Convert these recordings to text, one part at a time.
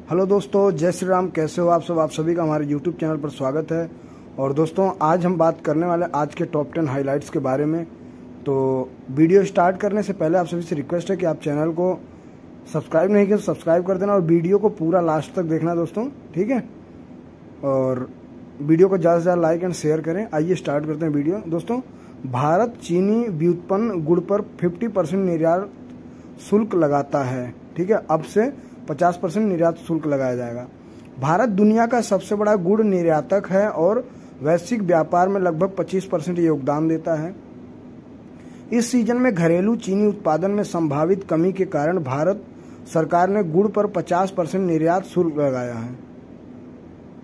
Hello दोस्तों, जय श्री राम। कैसे हो आप सब? आप सभी का हमारे यूट्यूब चैनल पर स्वागत है। और दोस्तों, आज हम बात करने वाले आज के टॉप 10 हाइलाइट्स के बारे में। तो वीडियो स्टार्ट करने से पहले आप सभी से रिक्वेस्ट है कि आप चैनल को सब्सक्राइब नहीं किया तो सब्सक्राइब कर देना और वीडियो को पूरा लास्ट तक देखना दोस्तों, ठीक है। और वीडियो को ज़्यादा से ज़्यादा लाइक एंड शेयर करें। आइए स्टार्ट करते हैं वीडियो। दोस्तों, भारत चीनी व्युत्पन्न गुड़ पर 50% निर्यात शुल्क लगाता है, ठीक है। अब से 50% निर्यात शुल्क लगाया जाएगा। भारत दुनिया का सबसे बड़ा गुड़ निर्यातक है और वैश्विक व्यापार में लगभग 25% योगदान देता है। इस सीजन में घरेलू चीनी उत्पादन में संभावित कमी के कारण भारत सरकार ने गुड़ पर 50% निर्यात शुल्क लगाया है।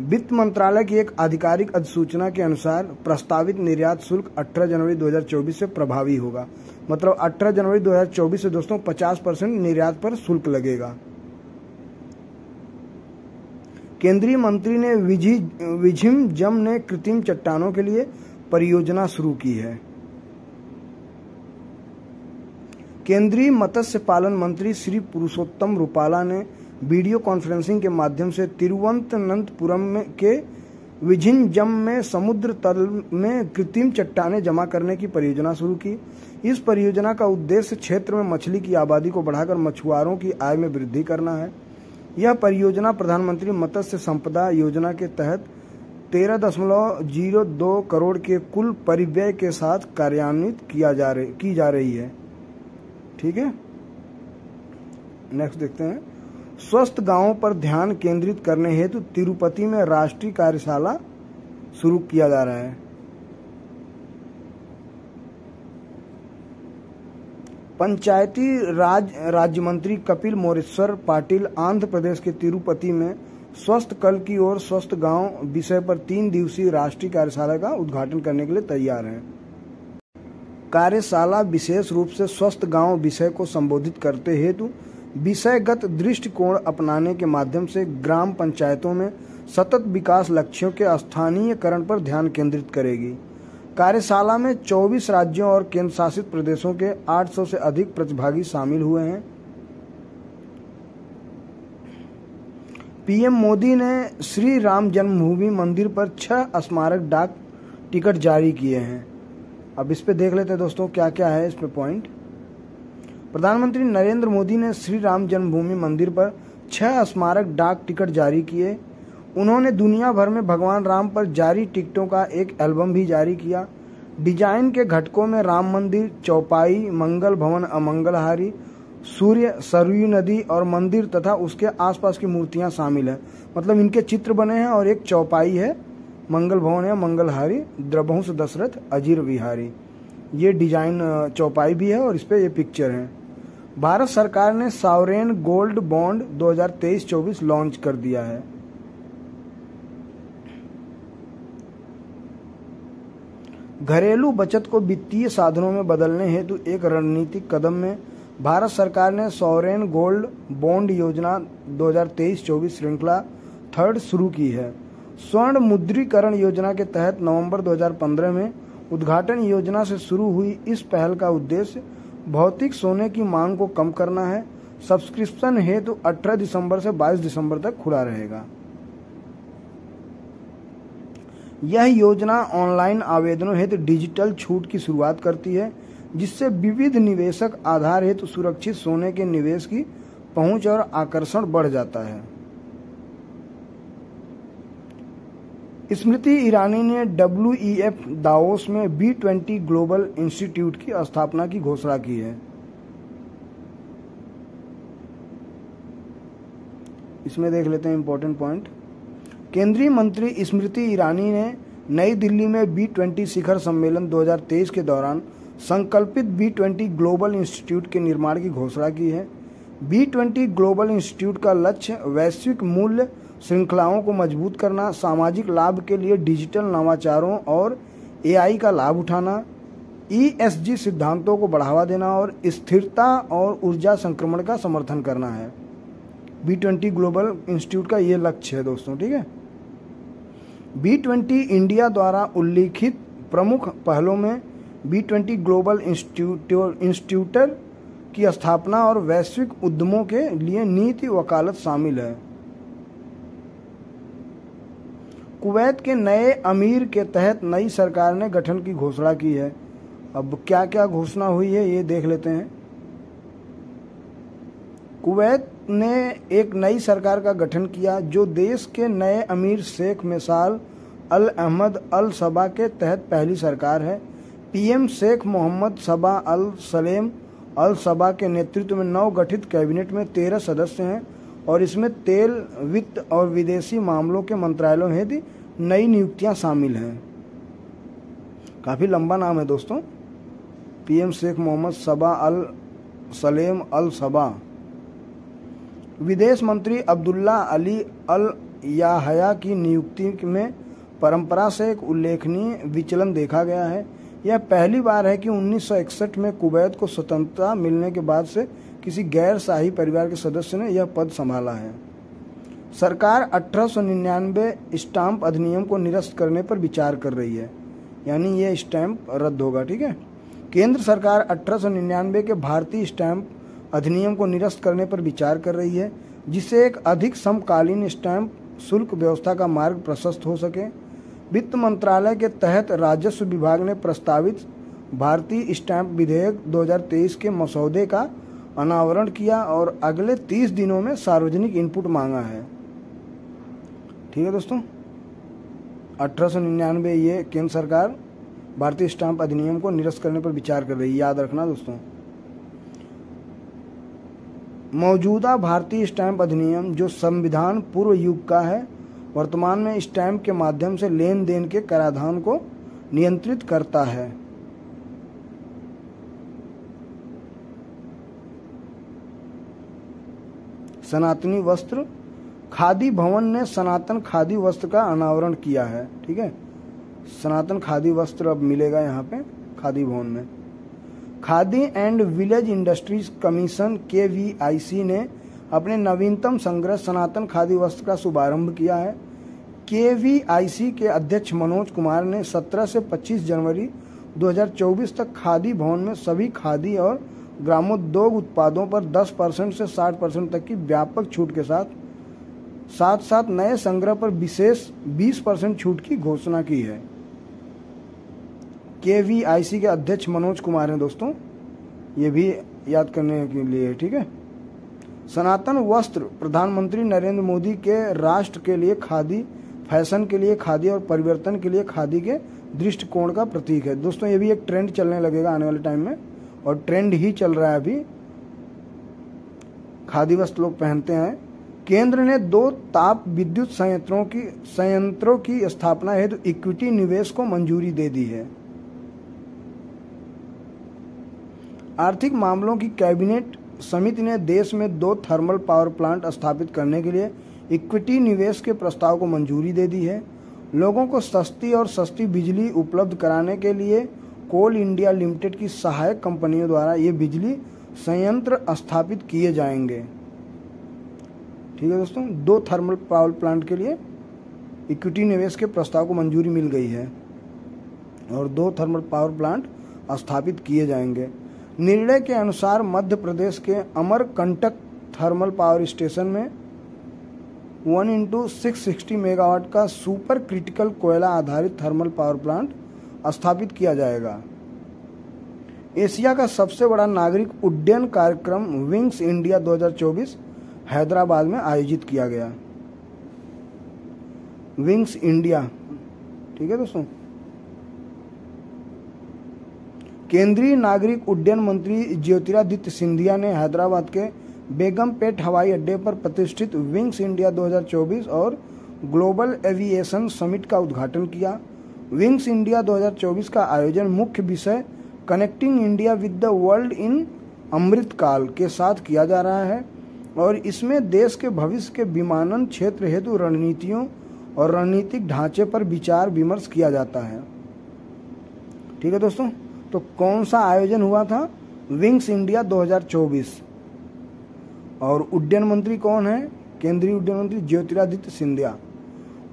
वित्त मंत्रालय की एक आधिकारिक अधिसूचना के अनुसार प्रस्तावित निर्यात शुल्क 18 जनवरी 2024 से प्रभावी होगा। मतलब 18 जनवरी 2024 से दोस्तों 50% निर्यात पर शुल्क लगेगा। केंद्रीय मंत्री ने विझिम ने कृत्रिम चट्टानों के लिए परियोजना शुरू की है। केंद्रीय मत्स्य पालन मंत्री श्री पुरुषोत्तम रुपाला ने वीडियो कॉन्फ्रेंसिंग के माध्यम से तिरुवनंतपुरम के विझिंजम में समुद्र तल में कृत्रिम चट्टानें जमा करने की परियोजना शुरू की। इस परियोजना का उद्देश्य क्षेत्र में मछली की आबादी को बढ़ाकर मछुआरों की आय में वृद्धि करना है। यह परियोजना प्रधानमंत्री मत्स्य संपदा योजना के तहत 13.02 करोड़ के कुल परिव्यय के साथ कार्यान्वित की जा रही है, ठीक है। नेक्स्ट देखते हैं। स्वस्थ गांवों पर ध्यान केंद्रित करने हेतु तिरुपति में राष्ट्रीय कार्यशाला शुरू किया जा रहा है। पंचायती राज राज्य मंत्री कपिल मोरेश्वर पाटिल आंध्र प्रदेश के तिरुपति में स्वस्थ कल की ओर स्वस्थ गांव विषय पर 3 दिवसीय राष्ट्रीय कार्यशाला का उद्घाटन करने के लिए तैयार हैं। कार्यशाला विशेष रूप से स्वस्थ गांव विषय को संबोधित करते हेतु विषयगत दृष्टिकोण अपनाने के माध्यम से ग्राम पंचायतों में सतत विकास लक्ष्यों के स्थानीयकरण पर ध्यान केंद्रित करेगी। कार्यशाला में 24 राज्यों और केंद्र शासित प्रदेशों के 800 से अधिक प्रतिभागी शामिल हुए हैं। पीएम मोदी ने श्री राम जन्मभूमि मंदिर पर 6 स्मारक डाक टिकट जारी किए हैं। अब इस पे देख लेते हैं दोस्तों क्या क्या है इस पे पॉइंट। प्रधानमंत्री नरेंद्र मोदी ने श्री राम जन्मभूमि मंदिर पर 6 स्मारक डाक टिकट जारी किए। उन्होंने दुनिया भर में भगवान राम पर जारी टिकटों का एक एल्बम भी जारी किया। डिजाइन के घटकों में राम मंदिर, चौपाई, मंगल भवन, अमंगलहारी, सूर्य, सरयू नदी और मंदिर तथा उसके आसपास की मूर्तियां शामिल हैं। मतलब इनके चित्र बने हैं और एक चौपाई है, मंगल भवन है, मंगलहारी, द्रवंश दशरथ, अजीर विहारी। ये डिजाइन चौपाई भी है और इस पे ये पिक्चर है। भारत सरकार ने सॉवरेन गोल्ड बॉन्ड 2023-24 लॉन्च कर दिया है। घरेलू बचत को वित्तीय साधनों में बदलने हेतु एक रणनीतिक कदम में भारत सरकार ने सॉवरेन गोल्ड बॉन्ड योजना 2023-24 श्रृंखला 3 शुरू की है। स्वर्ण मुद्रीकरण योजना के तहत नवंबर 2015 में उद्घाटन योजना से शुरू हुई इस पहल का उद्देश्य भौतिक सोने की मांग को कम करना है। सब्सक्रिप्शन हेतु 18 दिसंबर से 22 दिसंबर तक खुला रहेगा। यह योजना ऑनलाइन आवेदनों हेतु डिजिटल छूट की शुरुआत करती है, जिससे विविध निवेशक आधार हेतु सुरक्षित सोने के निवेश की पहुंच और आकर्षण बढ़ जाता है। स्मृति ईरानी ने WEF दावोस में B20 ग्लोबल इंस्टीट्यूट की स्थापना की घोषणा की है। इसमें देख लेते हैं इंपॉर्टेंट पॉइंट। केंद्रीय मंत्री स्मृति ईरानी ने नई दिल्ली में B20 शिखर सम्मेलन 2023 के दौरान संकल्पित B20 ग्लोबल इंस्टीट्यूट के निर्माण की घोषणा की है। B20 ग्लोबल इंस्टीट्यूट का लक्ष्य वैश्विक मूल्य श्रृंखलाओं को मजबूत करना, सामाजिक लाभ के लिए डिजिटल नवाचारों और AI का लाभ उठाना, ESG सिद्धांतों को बढ़ावा देना और स्थिरता और ऊर्जा संक्रमण का समर्थन करना है। B20 ग्लोबल इंस्टीट्यूट का ये लक्ष्य है दोस्तों, ठीक है। B20 इंडिया द्वारा उल्लिखित प्रमुख पहलों में B20 ग्लोबल इंस्टीट्यूटर की स्थापना और वैश्विक उद्यमों के लिए नीति वकालत शामिल है। कुवैत के नए अमीर के तहत नई सरकार ने गठन की घोषणा की है। अब क्या क्या घोषणा हुई है ये देख लेते हैं। कुवैत ने एक नई सरकार का गठन किया जो देश के नए अमीर शेख मिसाल अल अहमद अल सबा के तहत पहली सरकार है। पीएम शेख मोहम्मद सबा अल सलेम अल सबा के नेतृत्व में नवगठित कैबिनेट में 13 सदस्य हैं और इसमें तेल, वित्त और विदेशी मामलों के मंत्रालयों हेतु नई नियुक्तियां शामिल हैं। काफ़ी लंबा नाम है दोस्तों, पीएम शेख मोहम्मद सबा अल सलेम अल सबा। विदेश मंत्री अब्दुल्ला अली अल याहया की नियुक्ति में परंपरा से एक उल्लेखनीय विचलन देखा गया है। यह पहली बार है कि 1961 में कुवैत को स्वतंत्रता मिलने के बाद से किसी गैर शाही परिवार के सदस्य ने यह पद संभाला है। सरकार 1899 स्टाम्प अधिनियम को निरस्त करने पर विचार कर रही है, यानी यह स्टैंप रद्द होगा। ठीक है, केंद्र सरकार 1899 के भारतीय स्टैंप अधिनियम को निरस्त करने पर विचार कर रही है, जिससे एक अधिक समकालीन स्टैंप शुल्क व्यवस्था का मार्ग प्रशस्त हो सके। वित्त मंत्रालय के तहत राजस्व विभाग ने प्रस्तावित भारतीय स्टैंप विधेयक 2023 के मसौदे का अनावरण किया और अगले 30 दिनों में सार्वजनिक इनपुट मांगा है। ठीक है दोस्तों, 1899 ये केंद्र सरकार भारतीय स्टाम्प अधिनियम को निरस्त करने पर विचार कर रही है, याद रखना दोस्तों। मौजूदा भारतीय स्टैंप अधिनियम जो संविधान पूर्व युग का है, वर्तमान में स्टैंप के माध्यम से लेन देन के कराधान को नियंत्रित करता है। सनातनी वस्त्र, खादी भवन ने सनातन खादी वस्त्र का अनावरण किया है। ठीक है, सनातन खादी वस्त्र अब मिलेगा यहाँ पे खादी भवन में। Khadi and village industries commission KVIC ने अपने नवीनतम संग्रह सनातन खादी वस्त्र का शुभारंभ किया है। KVIC के अध्यक्ष मनोज कुमार ने 17 से 25 जनवरी 2024 तक खादी भवन में सभी खादी और ग्रामोद्योग उत्पादों पर 10% से 60% तक की व्यापक छूट के साथ साथ नए संग्रह पर विशेष 20% छूट की घोषणा की है। KVIC के अध्यक्ष मनोज कुमार हैं दोस्तों, ये भी याद करने के लिए। ठीक है, सनातन वस्त्र प्रधानमंत्री नरेंद्र मोदी के राष्ट्र के लिए खादी, फैशन के लिए खादी और परिवर्तन के लिए खादी के दृष्टिकोण का प्रतीक है। दोस्तों ये भी एक ट्रेंड चलने लगेगा आने वाले टाइम में, और ट्रेंड ही चल रहा है अभी, खादी वस्त्र लोग पहनते हैं। केंद्र ने 2 ताप विद्युत संयंत्रों की स्थापना हेतु इक्विटी निवेश को मंजूरी दे दी है। आर्थिक मामलों की कैबिनेट समिति ने देश में 2 थर्मल पावर प्लांट स्थापित करने के लिए इक्विटी निवेश के प्रस्ताव को मंजूरी दे दी है। लोगों को सस्ती और सस्ती बिजली उपलब्ध कराने के लिए कोल इंडिया लिमिटेड की सहायक कंपनियों द्वारा ये बिजली संयंत्र स्थापित किए जाएंगे। ठीक है दोस्तों, 2 थर्मल पावर प्लांट के लिए इक्विटी निवेश के प्रस्ताव को मंजूरी मिल गई है और 2 थर्मल पावर प्लांट स्थापित किए जाएंगे। निर्णय के अनुसार मध्य प्रदेश के अमरकंटक थर्मल पावर स्टेशन में 1x660 मेगावाट का सुपर क्रिटिकल कोयला आधारित थर्मल पावर प्लांट स्थापित किया जाएगा। एशिया का सबसे बड़ा नागरिक उड्डयन कार्यक्रम विंग्स इंडिया 2024 हैदराबाद में आयोजित किया गया। विंग्स इंडिया, ठीक है दोस्तों। केंद्रीय नागरिक उड्डयन मंत्री ज्योतिरादित्य सिंधिया ने हैदराबाद के बेगमपेट हवाई अड्डे पर प्रतिष्ठित विंग्स इंडिया 2024 और ग्लोबल एविएशन समिट का उद्घाटन किया। विंग्स इंडिया 2024 का आयोजन मुख्य विषय connecting India with the world in Amritkaal के साथ किया जा रहा है और इसमें देश के भविष्य के विमानन क्षेत्र हेतु रणनीतियों और रणनीतिक ढांचे पर विचार विमर्श किया जाता है। ठीक है दोस्तों, तो कौन सा आयोजन हुआ था? Wings India 2024। और उड्डयन मंत्री कौन है? केंद्रीय उड्डयन मंत्री ज्योतिरादित्य सिंधिया।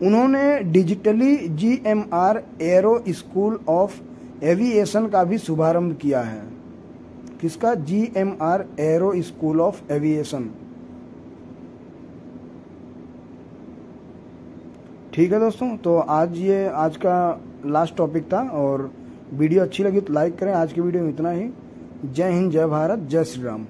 उन्होंने digitally GMR arrow school of aviation का भी शुभारंभ किया है। किसका? GMR arrow school of aviation. ठीक है दोस्तों, तो आज का लास्ट टॉपिक था, और वीडियो अच्छी लगी तो लाइक करें। आज की वीडियो में इतना ही। जय हिंद, जय भारत, जय श्री राम।